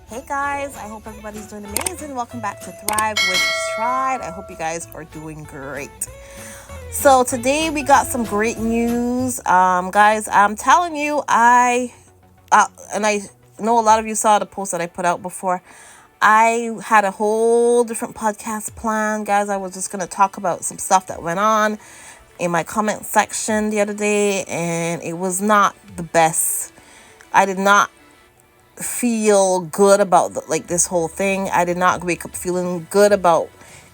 Hey guys, I hope everybody's doing amazing. Welcome back to Thrive with Stride. I hope you guys are doing great. So today we got some great news. Guys, I'm telling you, and I know a lot of you saw the post that I put out before. I had a whole different podcast plan, guys. I was just going to talk about some stuff that went on in my comment section the other day, and it was not the best. I did not feel good about this whole thing. I did not wake up feeling good about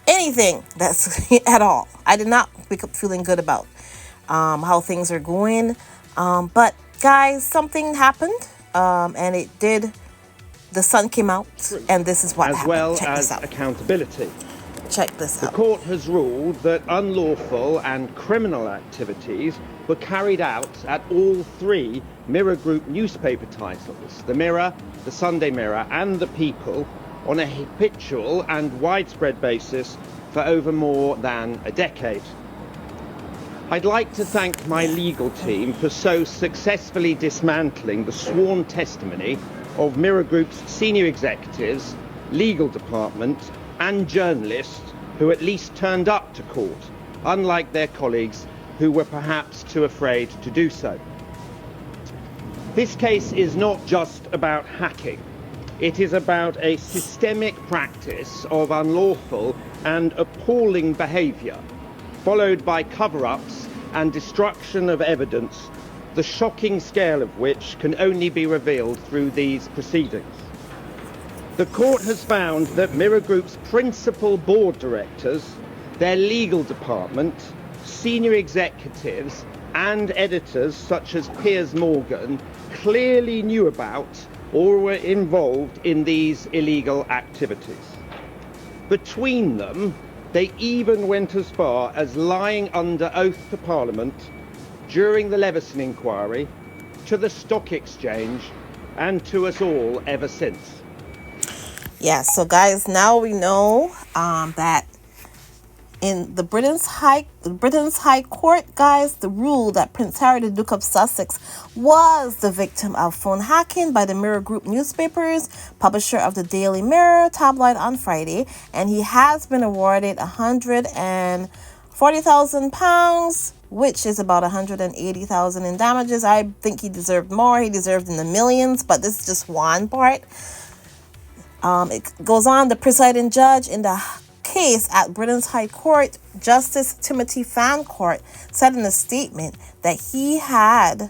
anything that's at all. I did not wake up feeling good about how things are going. But guys, something happened, and it did. The sun came out, and this is what as happened. well Check as this out. accountability. Check this The out. court has ruled that unlawful and criminal activities were carried out at all three Mirror Group newspaper titles, the Mirror, the Sunday Mirror and the People, on a habitual and widespread basis for over more than a decade. I'd like to thank my legal team for so successfully dismantling the sworn testimony of Mirror Group's senior executives, legal department and journalists who at least turned up to court, unlike their colleagues who were perhaps too afraid to do so. This case is not just about hacking. It is about a systemic practice of unlawful and appalling behaviour, followed by cover-ups and destruction of evidence, the shocking scale of which can only be revealed through these proceedings. The court has found that Mirror Group's principal board directors, their legal department, senior executives and editors such as Piers Morgan clearly knew about or were involved in these illegal activities. Between them, they even went as far as lying under oath to Parliament during the Leveson inquiry, to the Stock Exchange and to us all ever since. Yeah, so guys, now we know that in the Britain's High Court, guys, the rule that Prince Harry, the Duke of Sussex, was the victim of phone hacking by the Mirror Group newspapers, publisher of the Daily Mirror tabloid on Friday, and he has been awarded £140,000, which is about $180,000 in damages. I think he deserved more. He deserved in the millions, but this is just one part. It goes on. The presiding judge in the case at Britain's High Court, Justice Timothy Fancourt, said in a statement that he had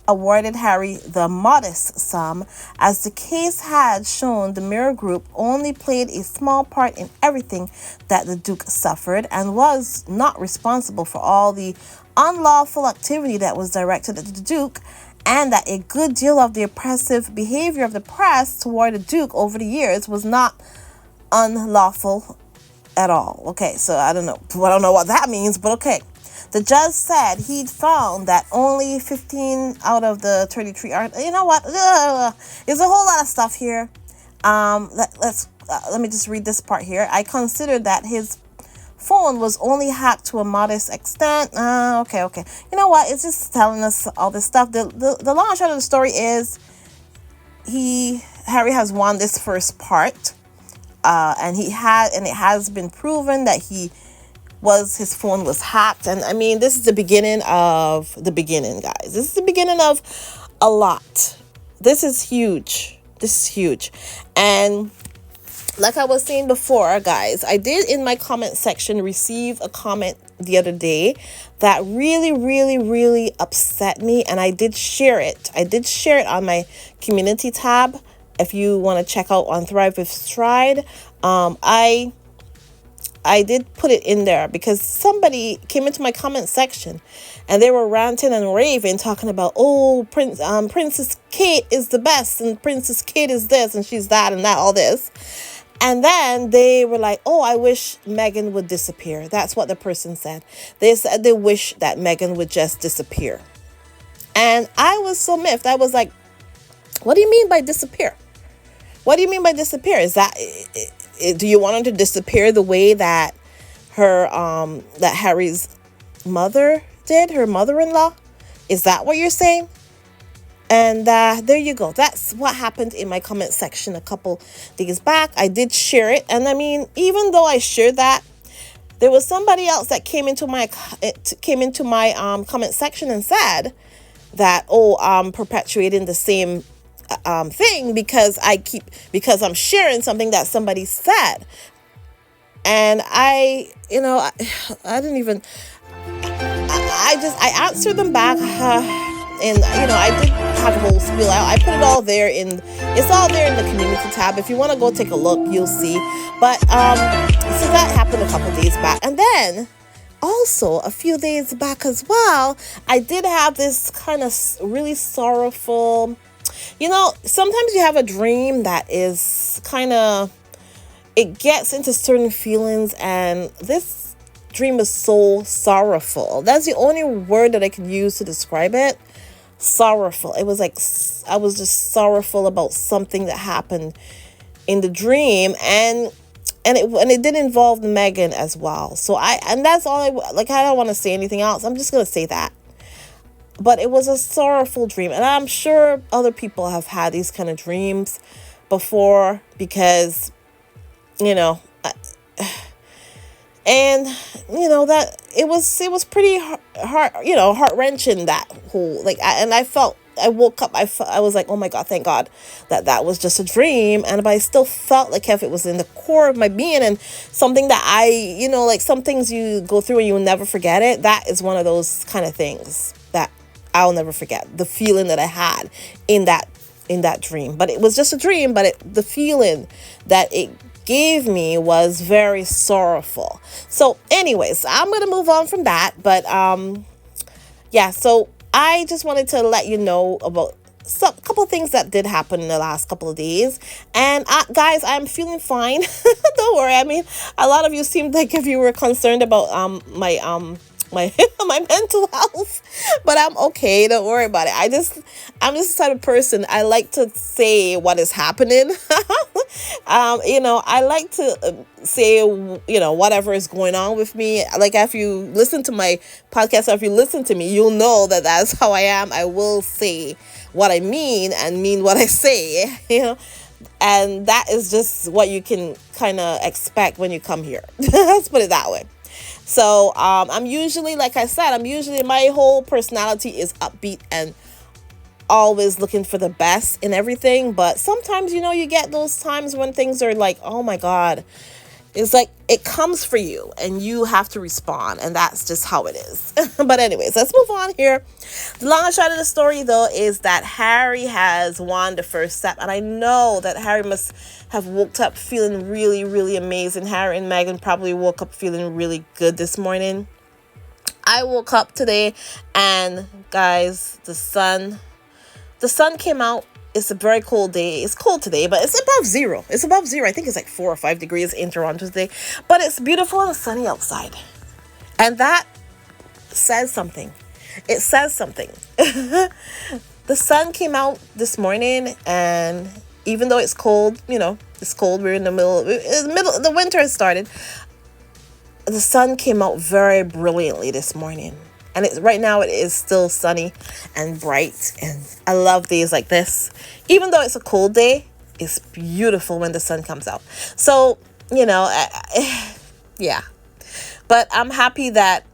awarded Harry the modest sum, as the case had shown the Mirror Group only played a small part in everything that the Duke suffered and was not responsible for all the unlawful activity that was directed at the Duke, and that a good deal of the oppressive behavior of the press toward the Duke over the years was not unlawful at all. Okay, so I don't know what that means, but okay. The judge said he'd found that only 15 out of the 33 are. You know what? There's a whole lot of stuff here. Let me just read this part here. I considered that his phone was only hacked to a modest extent. Okay. You know what? It's just telling us all this stuff. The long and short of the story is Harry has won this first part. And it has been proven that his phone was hacked. And I mean, this is the beginning of the beginning, guys. This is the beginning of a lot. This is huge. And like I was saying before, guys, I did in my comment section receive a comment the other day that really, really, really upset me. And I did share it. On my community tab. If you want to check out on Thrive with Stride, I did put it in there because somebody came into my comment section and they were ranting and raving, talking about, Princess Kate is the best and Princess Kate is this and she's that and that, all this. And then they were like, I wish Meghan would disappear. That's what the person said. They said they wish that Meghan would just disappear. And I was so miffed. I was like, what do you mean by disappear? What do you mean by disappear? Is that, do you want her to disappear the way that that Harry's mother did, her mother-in-law? Is that what you're saying? And there you go. That's what happened in my comment section a couple days back. I did share it. And I mean, even though I shared that, there was somebody else that came into my comment section and said that, oh, I'm perpetuating the same thing because I'm sharing something that somebody said. And I didn't even, I answered them back. And I did have a whole spiel. I put it all there it's all there in the community tab. If you want to go take a look, you'll see. But so that happened a couple days back. And then also a few days back as well, I did have this kind of really sorrowful, sometimes you have a dream that is kind of, it gets into certain feelings, and this dream is so sorrowful. That's the only word that I can use to describe it. Sorrowful. It was like I was just sorrowful about something that happened in the dream, and it did involve Meghan as well. So that's all I don't want to say anything else. I'm just gonna say that. But it was a sorrowful dream, and I'm sure other people have had these kind of dreams before, because and that it was pretty heart-wrenching, that whole, I woke up, I was like, oh my God, thank God that was just a dream. But I still felt like if it was in the core of my being, and something that like some things you go through and you'll never forget it. That is one of those kind of things that I'll never forget, the feeling that I had in that dream. But it was just a dream, but the feeling that it gave me was very sorrowful. So anyways, I'm gonna move on from that. But yeah, so I just wanted to let you know about a couple of things that did happen in the last couple of days. And guys, I'm feeling fine. Don't worry. I mean, a lot of you seemed like if you were concerned about my my mental health, but I'm okay. Don't worry about it. I'm just the type of person, I like to say what is happening. I like to say, whatever is going on with me. Like, if you listen to my podcast, or if you listen to me, you'll know that that's how I am. I will say what I mean and mean what I say, and that is just what you can kind of expect when you come here. Let's put it that way. So I'm usually, like I said, my whole personality is upbeat and always looking for the best in everything. But sometimes, you get those times when things are like, oh my God, it's like it comes for you and you have to respond. And that's just how it is. But anyways, let's move on here. The long and short of the story, though, is that Harry has won the first step. And I know that Harry must have woke up feeling really, really amazing. Harry and Meghan probably woke up feeling really good this morning. I woke up today and, guys, the sun came out. It's a very cold day. It's cold today, but it's above zero. It's above zero. I think it's like 4 or 5 degrees in Toronto today. But it's beautiful and sunny outside. And that says something. It says something. The sun came out this morning, and even though it's cold, it's cold. We're in the middle. The winter has started. The sun came out very brilliantly this morning. And right now it is still sunny and bright. And I love days like this. Even though it's a cold day, it's beautiful when the sun comes out. So, yeah. But I'm happy that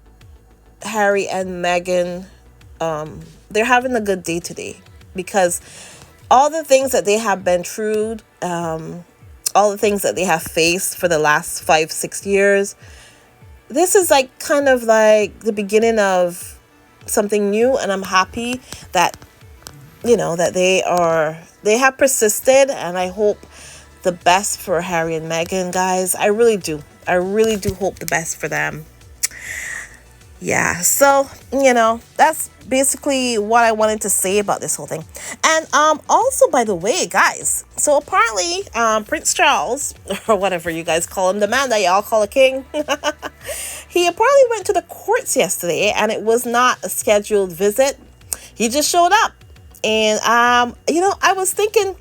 Harry and Meghan, they're having a good day today. Because all the things that they have been through, all the things that they have faced for the last 5-6 years, this is kind of like the beginning of something new. And I'm happy that, that they have persisted, and I hope the best for Harry and Meghan, guys. I really do hope the best for them. Yeah, so, that's basically what I wanted to say about this whole thing. And also, by the way, guys, so apparently Prince Charles, or whatever you guys call him, the man that y'all call a king, he apparently went to the courts yesterday, and it was not a scheduled visit. He just showed up. And, I was thinking,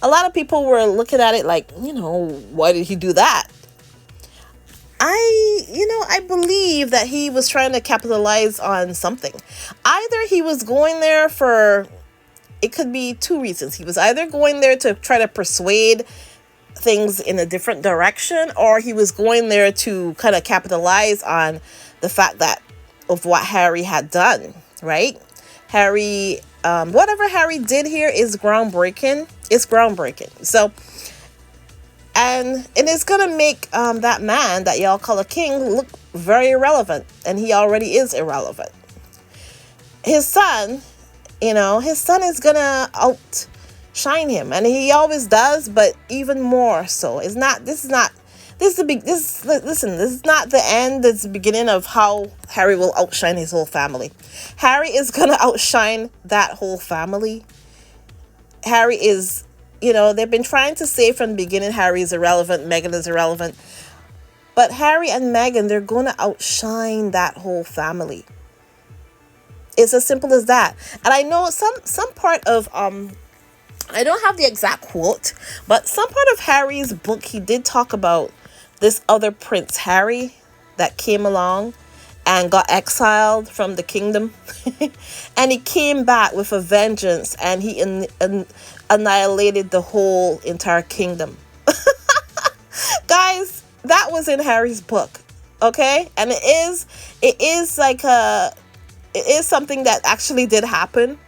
a lot of people were looking at it like, why did he do that? I believe that he was trying to capitalize on something. Either he was going there for it could be two reasons. He was either going there to try to persuade things in a different direction, or he was going there to kind of capitalize on the fact that of what Harry had done, right? Harry, whatever Harry did here is groundbreaking. It's groundbreaking. So, and it's gonna make that man that y'all call a king look very irrelevant, and he already is irrelevant. His son, his son is gonna outshine him, and he always does, but even more so. This is not the end. It's the beginning of how Harry will outshine his whole family. Harry is gonna outshine that whole family. Harry is, they've been trying to say from the beginning Harry is irrelevant, Meghan is irrelevant, but Harry and Meghan, they're gonna outshine that whole family. It's as simple as that. And I know some part of I don't have the exact quote, but some part of Harry's book, he did talk about this other Prince Harry that came along and got exiled from the kingdom. And he came back with a vengeance, and he annihilated the whole entire kingdom. Guys, that was in Harry's book. Okay? And it is something that actually did happen.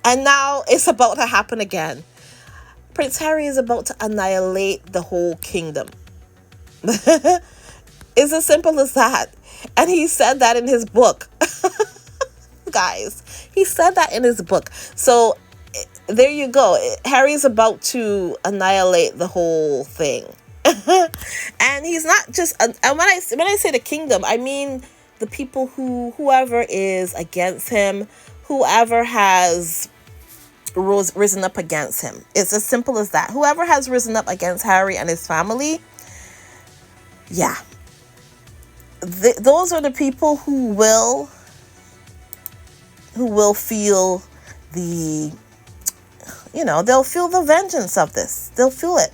And now it's about to happen again. Prince Harry is about to annihilate the whole kingdom. It's as simple as that. And he said that in his book. Guys, he said that in his book. So there you go. Harry's about to annihilate the whole thing. And he's not just, and when I say the kingdom, I mean the people whoever is against him, whoever has risen up against him. It's as simple as that. Whoever has risen up against Harry and his family, yeah. Those are the people who will feel they'll feel the vengeance of this. They'll feel it.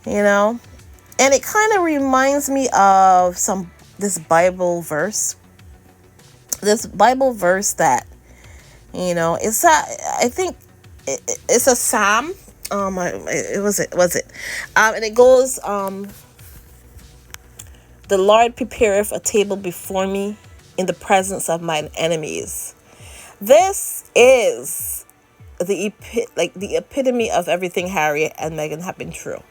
And it kind of reminds me of this Bible verse. This Bible verse that, it's I think it's a Psalm. Was it? And it goes, the Lord prepareth a table before me in the presence of mine enemies. This is the epitome of everything Harry and Meghan have been through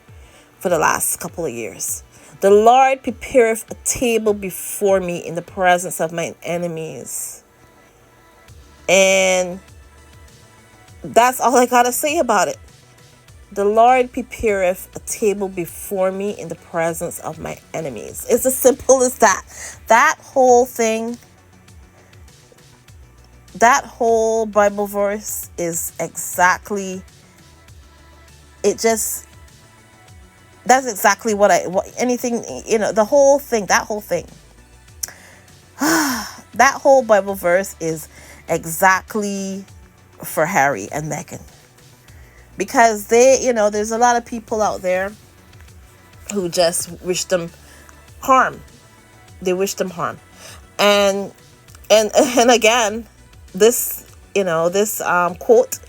for the last couple of years. The Lord prepareth a table before me in the presence of mine enemies. And that's all I gotta say about it. The Lord prepareth a table before me in the presence of my enemies. It's as simple as that. That whole thing, that whole Bible verse is exactly, that's exactly the whole thing, that whole thing. That whole Bible verse is exactly for Harry and Meghan. Because there's a lot of people out there who just wish them harm. They wish them harm. And again, this quote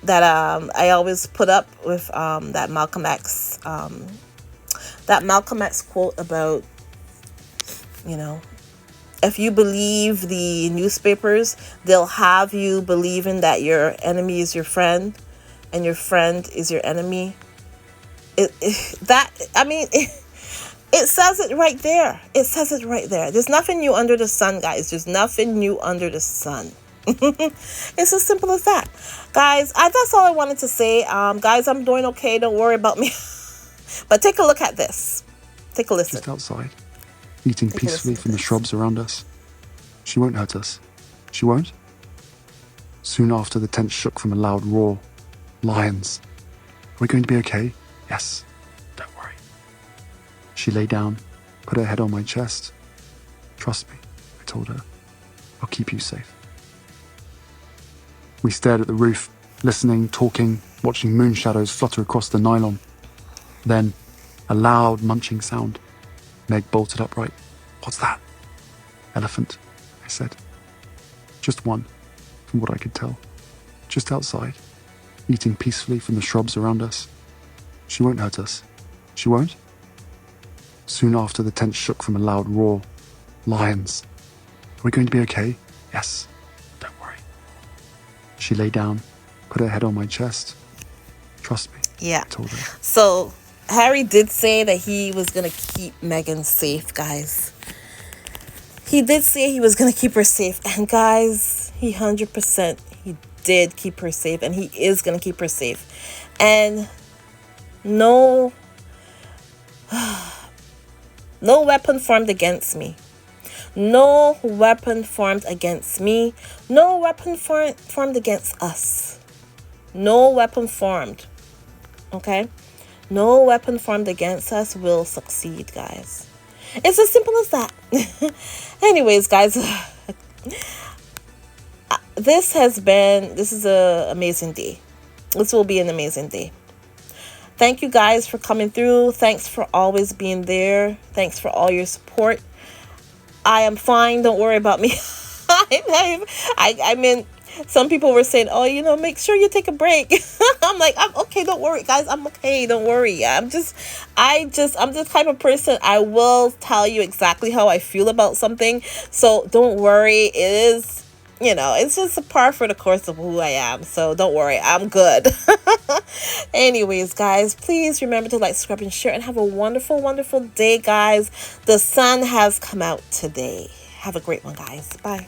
that I always put up with that Malcolm X quote about, if you believe the newspapers, they'll have you believing that your enemy is your friend and your friend is your enemy. It says it right there. It says it right there. There's nothing new under the sun, guys. There's nothing new under the sun. It's as simple as that. Guys, that's all I wanted to say. Guys, I'm doing okay. Don't worry about me. But take a look at this. Take a listen. Just outside, eating peacefully from the shrubs around us. She won't hurt us. She won't? Soon after, the tent shook from a loud roar. Lions. Are we going to be okay? Yes. Don't worry. She lay down, put her head on my chest. Trust me, I told her. I'll keep you safe. We stared at the roof, listening, talking, watching moon shadows flutter across the nylon. Then, a loud munching sound. Meg bolted upright. What's that? Elephant, I said. Just one. from what I could tell. Just outside, eating peacefully from the shrubs around us. She won't hurt us. She won't? Soon after, the tent shook from a loud roar. Lions. Are we going to be okay? Yes. Don't worry. She lay down, put her head on my chest. Trust me. Yeah. I told her. So Harry did say that he was going to keep Meghan safe, guys. He did say he was going to keep her safe. And guys, he 100% he did keep her safe. And he is going to keep her safe. And no weapon formed against me. No weapon formed against me. No weapon formed against us. No weapon formed. Okay? No weapon formed against us will succeed, guys. It's as simple as that. Anyways, guys, this is an amazing day. This will be an amazing day. Thank you guys for coming through. Thanks for always being there. Thanks for all your support. I am fine. Don't worry about me. I mean, some people were saying, oh, make sure you take a break. I'm like, I'm okay. Don't worry, guys. I'm okay. Don't worry. I'm this type of person. I will tell you exactly how I feel about something. So don't worry. It is, it's just a par for the course of who I am. So don't worry. I'm good. Anyways, guys, please remember to like, subscribe, and share, and have a wonderful, wonderful day, guys. The sun has come out today. Have a great one, guys. Bye.